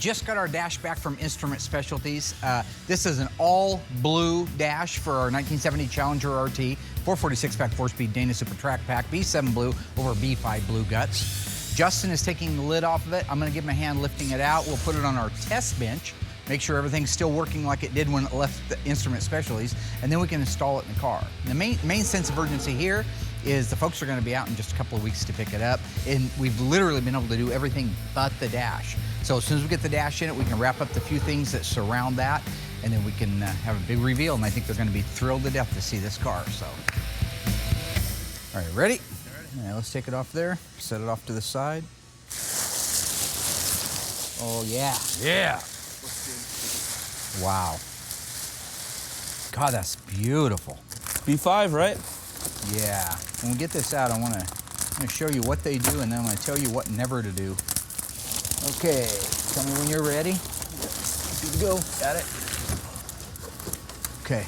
Just got our dash back from Instrument Specialties. This is an all-blue dash for our 1970 Challenger RT, 446-pack 4-speed Dana Super Track Pack, B7 blue over B5 blue guts. Justin is taking the lid off of it. I'm gonna give him a hand lifting it out. We'll put it on our test bench, make sure everything's still working like it did when it left the Instrument Specialties, and then we can install it in the car. The main sense of urgency here is the folks are gonna be out in just a couple of weeks to pick it up, and we've literally been able to do everything but the dash. So as soon as we get the dash in it, we can wrap up the few things that surround that, and then we can have a big reveal, and I think they're gonna be thrilled to death to see this car, so. All right, ready? Yeah, let's take it off there, set it off to the side. Oh, yeah. Yeah. Wow. God, that's beautiful. B5, right? Yeah. When we get this out, I'm gonna show you what they do, and then I'm gonna tell you what never to do. Okay, tell me when you're ready. Good to go. Got it. Okay,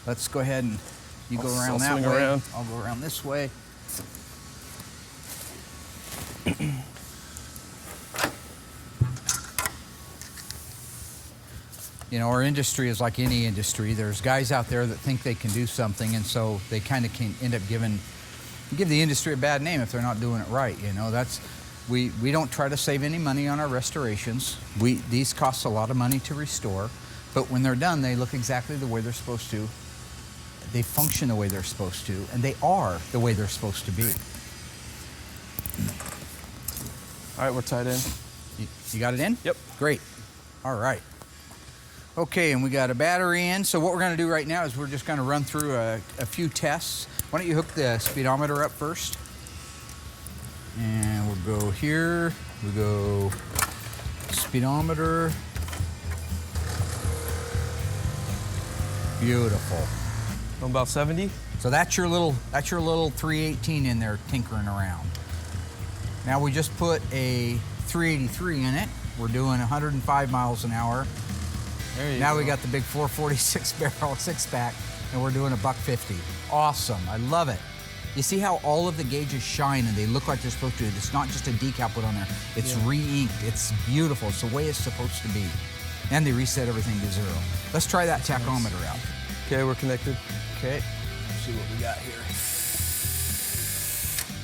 let's go ahead and you go around that way. I'll go around this way. You know, our industry is like any industry. There's guys out there that think they can do something, and so they kind of can end up give the industry a bad name if they're not doing it right. You know, that's we don't try to save any money on our restorations. These cost a lot of money to restore, but when they're done, they look exactly the way they're supposed to. They function the way they're supposed to, and they are the way they're supposed to be. All right, we're tied in. You got it in? Yep. Great. All right. Okay, and we got a battery in. So what we're gonna do right now is we're just gonna run through a few tests. Why don't you hook the speedometer up first? And we'll go here, we go speedometer. Beautiful. About 70. So that's your little 318 in there tinkering around. Now we just put a 383 in it. We're doing 105 miles an hour. There you now go. We got the big 446 barrel 6-pack, and we're doing $150. Awesome, I love it. You see how all of the gauges shine and they look like they're supposed to. It's not just a decal put on there. It's re-inked. It's beautiful. It's the way it's supposed to be. And they reset everything to 0. Let's try that tachometer out. Okay, we're connected. Okay, let's see what we got here.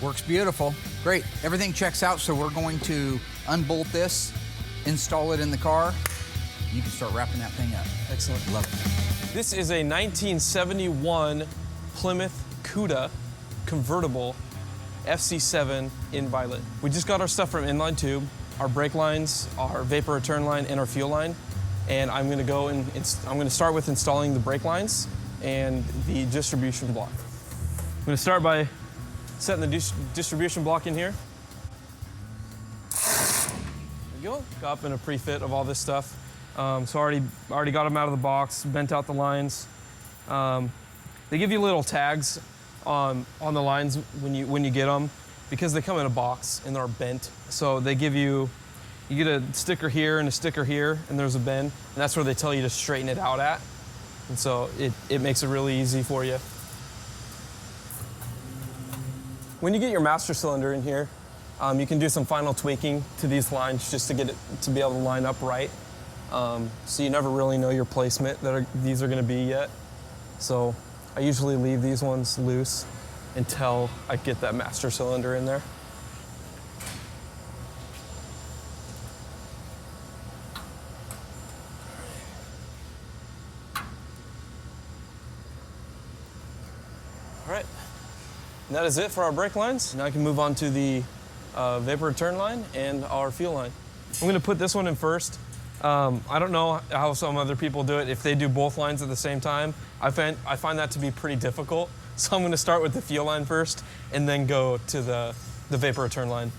Works beautiful. Great, everything checks out, so we're going to unbolt this, install it in the car. You can start wrapping that thing up. Excellent. Love it. This is a 1971 Plymouth Cuda convertible FC7 in violet. We just got our stuff from Inline Tube, our brake lines, our vapor return line, and our fuel line. And I'm gonna go and I'm gonna start with installing the brake lines and the distribution block. I'm gonna start by setting the distribution block in here. There we go. Got up in a pre-fit of all this stuff. So already got them out of the box, bent out the lines. They give you little tags on the lines when you get them, because they come in a box and they're bent. So they give you get a sticker here and a sticker here, and there's a bend, and that's where they tell you to straighten it out at. And so it makes it really easy for you. When you get your master cylinder in here, you can do some final tweaking to these lines just to get it to be able to line up right. So you never really know your placement that these are going to be yet. So I usually leave these ones loose until I get that master cylinder in there. All right, and that is it for our brake lines. Now I can move on to the vapor return line and our fuel line. I'm going to put this one in first. I don't know how some other people do it, if they do both lines at the same time. I find that to be pretty difficult. So I'm going to start with the fuel line first and then go to the vapor return line.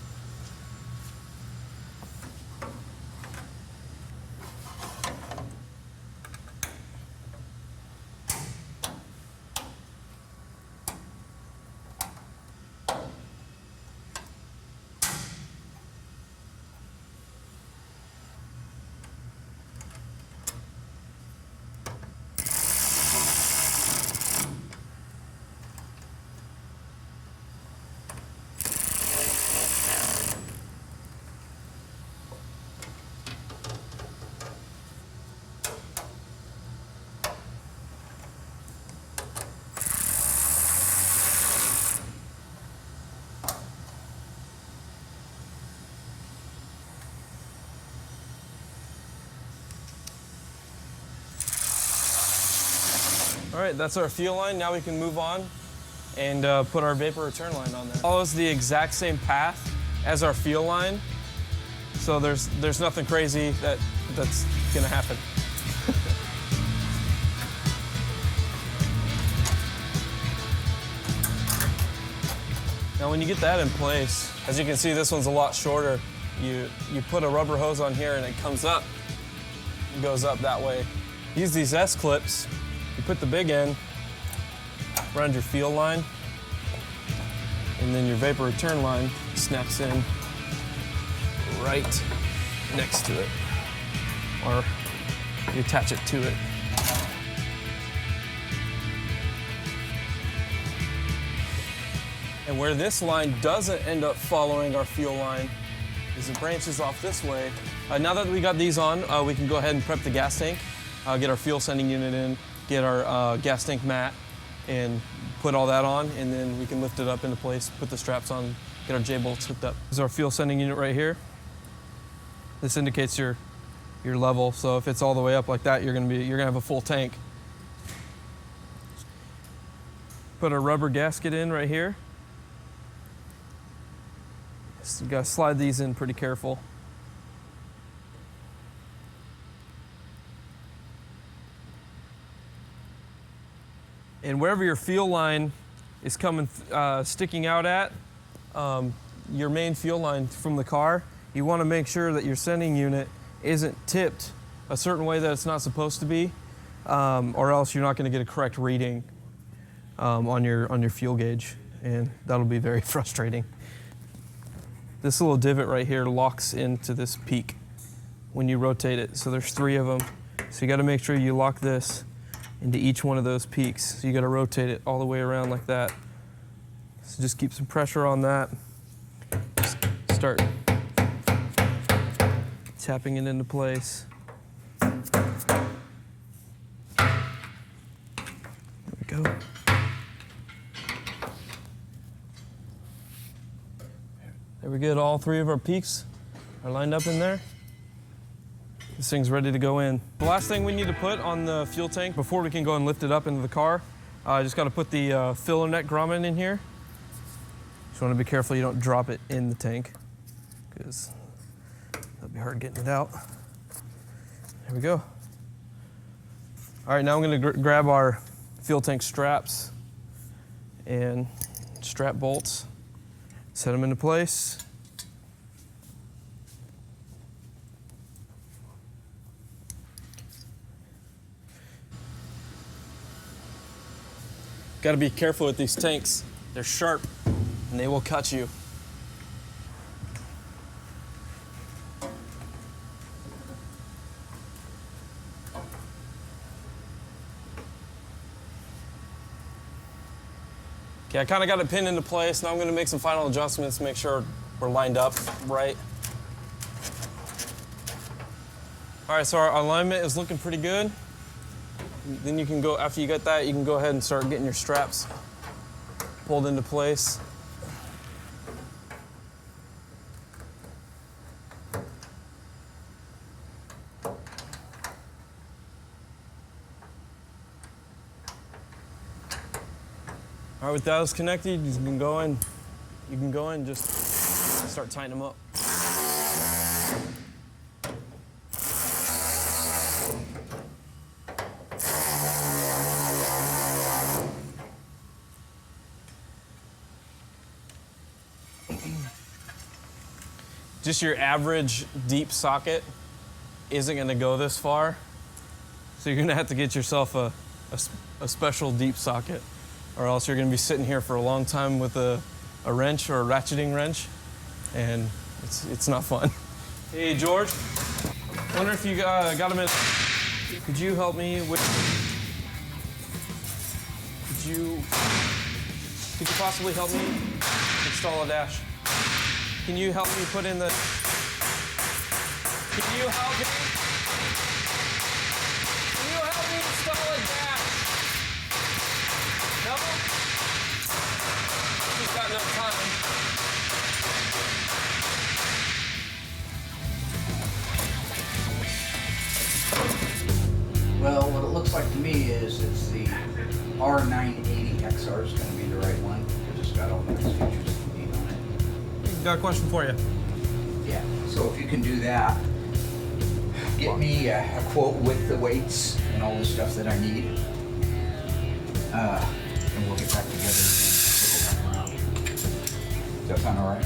All right, that's our fuel line. Now we can move on and put our vapor return line on there. Follows the exact same path as our fuel line, so there's nothing crazy that's gonna happen. Now when you get that in place, as you can see, this one's a lot shorter. You put a rubber hose on here and it comes up, and goes up that way. Use these S-clips, you put the big end around your fuel line, and then your vapor return line snaps in right next to it, or you attach it to it. And where this line doesn't end up following our fuel line is it branches off this way. Now that we got these on, we can go ahead and prep the gas tank, get our fuel sending unit in, get our gas tank mat, and put all that on, and then we can lift it up into place, put the straps on, get our J-bolts hooked up. This is our fuel sending unit right here. This indicates your level, so if it's all the way up like that, you're gonna have a full tank. Put a rubber gasket in right here. So you gotta slide these in pretty careful. And wherever your fuel line is coming, sticking out at, your main fuel line from the car, you wanna make sure that your sending unit isn't tipped a certain way that it's not supposed to be, or else you're not gonna get a correct reading on your fuel gauge, and that'll be very frustrating. This little divot right here locks into this peak when you rotate it. So there's 3 of them. So you gotta make sure you lock this into each one of those peaks. So you gotta rotate it all the way around like that. So just keep some pressure on that. Just start tapping it into place. There we go. There we go, all 3 of our peaks are lined up in there. This thing's ready to go in. The last thing we need to put on the fuel tank before we can go and lift it up into the car, I just gotta put the filler neck grommet in here. Just wanna be careful you don't drop it in the tank, because that'll be hard getting it out. There we go. All right, now I'm gonna grab our fuel tank straps and strap bolts. Set them into place. Got to be careful with these tanks. They're sharp and they will cut you. Okay, I kind of got it pinned into place. Now I'm going to make some final adjustments to make sure we're lined up right. All right, so our alignment is looking pretty good. Then you can go, after you get that, you can go ahead and start getting your straps pulled into place. All right, with those connected, you can go in and just start tightening them up. Just your average deep socket isn't gonna go this far, so you're gonna have to get yourself a special deep socket, or else you're gonna be sitting here for a long time with a wrench or a ratcheting wrench, and it's not fun. Hey, George, wonder if you got a minute. Could you help me with, could you possibly help me install a dash? Can you help me put in the, can you help me install a dash? No? She's got no time. Well, what it looks like to me is it's the R980 XR is going to be the right one. It just got all those features you need on it. Got a question for you. Yeah, so if you can do that, get me a quote with the weights and all the stuff that I need. And we'll get back together and circle back around. Does that sound all right?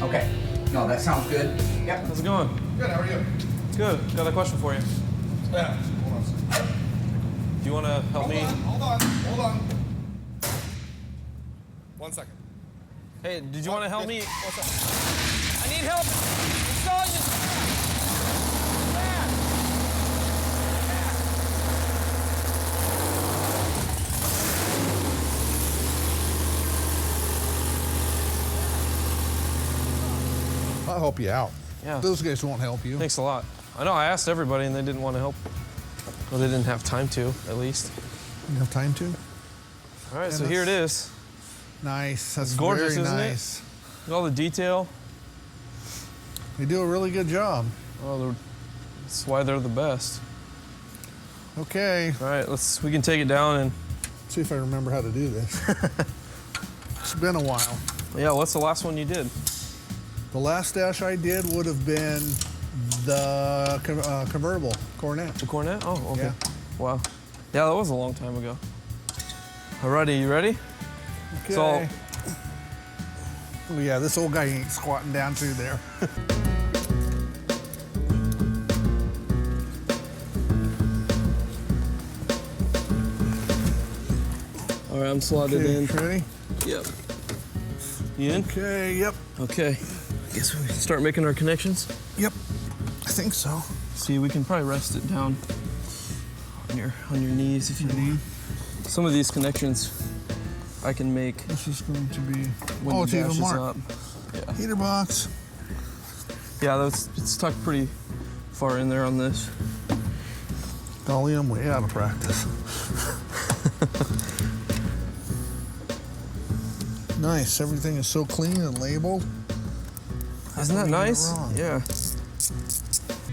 Okay. No, that sounds good. Yep. How's it going? Good, how are you? Good. Got a question for you. Yeah, hold on a second. Do you want to help me? Hold on. 1 second. Hey, did you want to help me? What's up? I need help installing this. I'll help you out. Yeah. Those guys won't help you. Thanks a lot. I know I asked everybody and they didn't want to help. Well, they didn't have time to, at least. You have time to? All right, And so here it is. Nice. That's Gorgeous, very isn't nice. it? Look at all the detail. They do a really good job. Oh, that's why they're the best. Okay. All right, we can take it down and. See if I remember how to do this. It's been a while. Yeah, what's the last one you did? The last dash I did would have been the convertible Coronet. The Cornet? Oh, okay. Yeah. Wow. Yeah, that was a long time ago. Alrighty, you ready? Okay. So, Oh yeah, this old guy ain't squatting down through there. all right, I'm slotted Okay, in. ready? Yep. You in? Okay, yep. Okay. I guess we can start making our connections. Yep. I think so. See, we can probably rest it down on your knees if you need. Some of these connections I can make This is going to be. when Oh, the it's dash even is marked. up. Yeah. Heater box. Yeah, it's tucked pretty far in there on this. Golly, I'm way out of practice. Nice. Everything is so clean and labeled. Isn't that Don't get it nice? wrong. Yeah.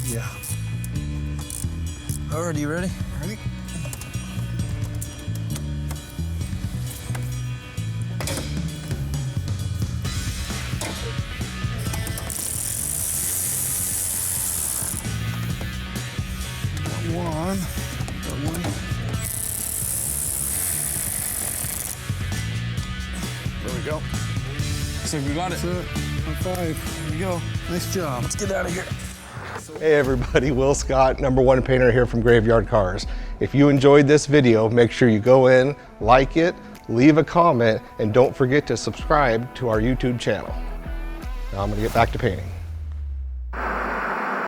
Yeah. All right, you ready? Ready? Got one. Got one. There we go. So we got it. That's it. High five. There we go. Nice job. Let's get out of here. Hey everybody, Will Scott, #1 painter here from Graveyard Carz. If you enjoyed this video, make sure you go in, like it, leave a comment, and don't forget to subscribe to our YouTube channel. Now I'm gonna get back to painting.